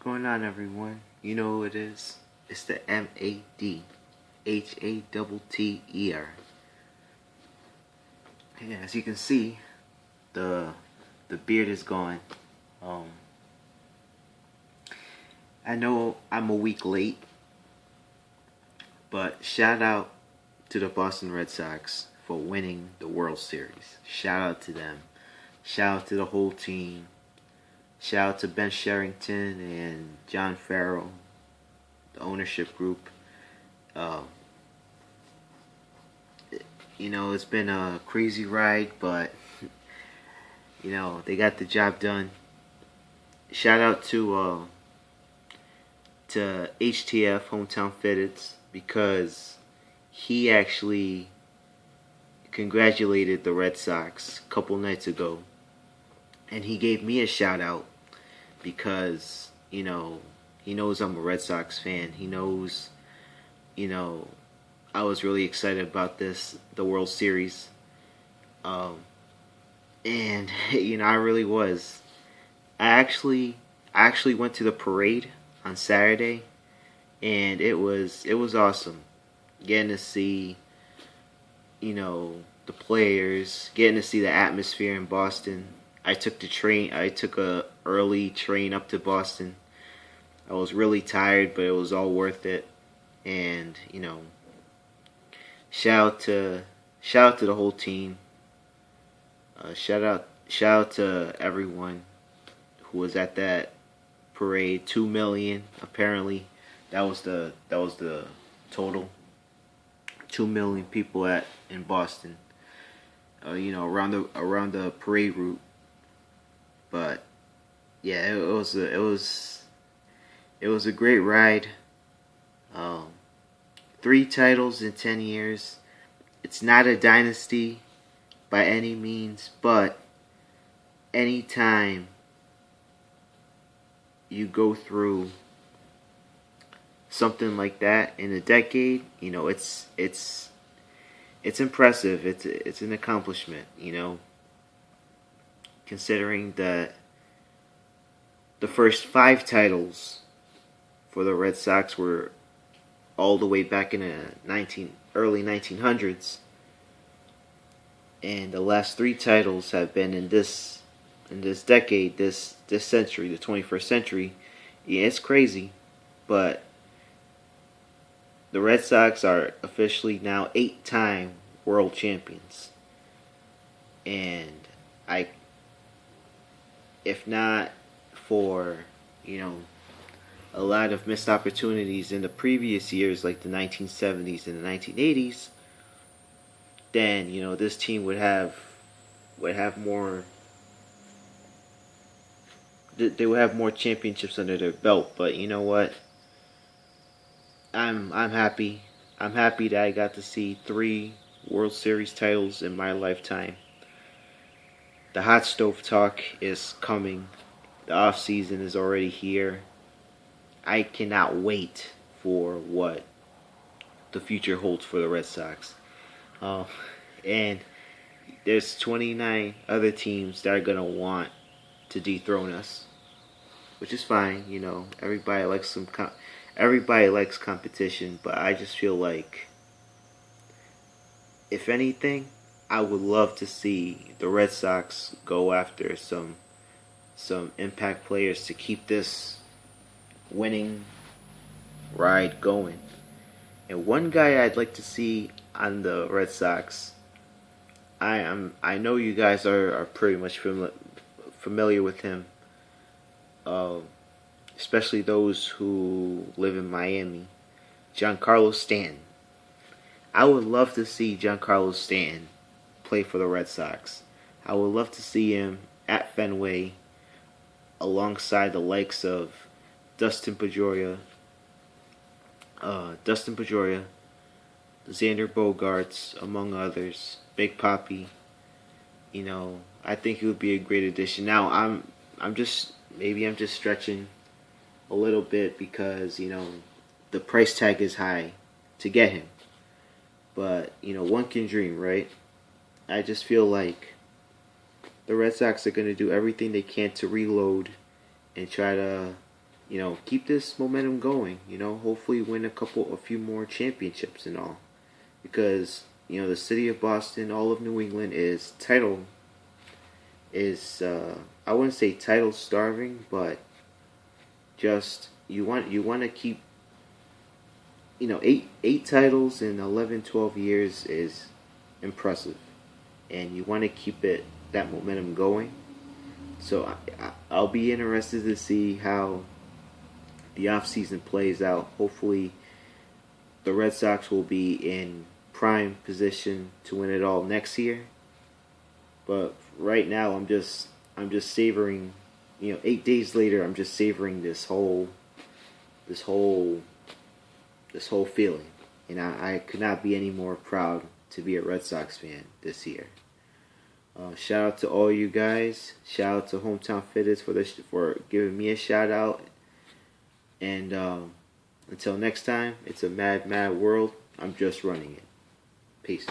Going on, everyone? You know who it is? It's the MADHATTER. Yeah, as you can see, the the beard is gone. Um, I know I'm a week late, but shout out to the Boston Red Sox for winning the World Series. Shout out to them. Shout out to the whole team. Shout out to Ben Sherrington and John Farrell, the ownership group. Um, it's been a crazy ride, but they got the job done. Shout out to HTF Hometown Fitteds because he actually congratulated the Red Sox a couple nights ago, and he gave me a shout out because he knows I'm a Red Sox fan. He knows you know I was really excited about the World Series. Um, and I really was. I actually went to the parade on Saturday, and it was awesome. Getting to see the players, getting to see the atmosphere in Boston. I took the train. I took a early train up to Boston. I was really tired, but it was all worth it. And shout out to shout out to the whole team. Shout out to everyone who was at that parade. 2 million apparently. That was the total. 2 million people in Boston. Around the parade route. But yeah, it was a great ride. Um, 3 titles in 10 years. It's not a dynasty by any means, but anytime you go through something like that in a decade, it's impressive. It's an accomplishment, considering that the first 5 titles for the Red Sox were all the way back in the early 1900s, and the last 3 titles have been in this decade, this century, the 21st century. Yeah, it's crazy, but the Red Sox are officially now 8-time world champions, and I, if not for a lot of missed opportunities in the previous years, like the 1970s and the 1980s, then this team would have more. They would have more championships under their belt. But you know what? I'm happy. I'm happy that I got to see 3 World Series titles in my lifetime. The hot stove talk is coming. The off season is already here. I cannot wait for what the future holds for the Red Sox. Uh, and there's 29 other teams that are gonna want to dethrone us, which is fine. Everybody likes competition, but I just feel like, if anything, I would love to see the Red Sox go after some impact players to keep this winning ride going. And one guy I'd like to see on the Red Sox, I know you guys are pretty much familiar with him, uh, especially those who live in Miami. Giancarlo Stanton. I would love to see Giancarlo Stanton play for the Red Sox. I would love to see him at Fenway alongside the likes of Dustin Pedroia, Xander Bogaerts, among others, Big Papi. I think it would be a great addition. Now, I'm just stretching a little bit because the price tag is high to get him. But one can dream, right? I just feel like the Red Sox are going to do everything they can to reload and try to keep this momentum going. Hopefully win a few more championships and all, because the city of Boston, all of New England is I wouldn't say title starving, but just you want to keep eight titles in 11, 12 years is impressive, and you want to keep that momentum going. So I'll be interested to see how the offseason plays out. Hopefully, the Red Sox will be in prime position to win it all next year. But right now, I'm just savoring. 8 days later, I'm just savoring this whole this whole feeling, and I could not be any more proud to be a Red Sox fan this year. Shout out to all you guys. Shout out to Hometown Fitness for giving me a shout out. And until next time, it's a mad, mad world. I'm just running it. Peace.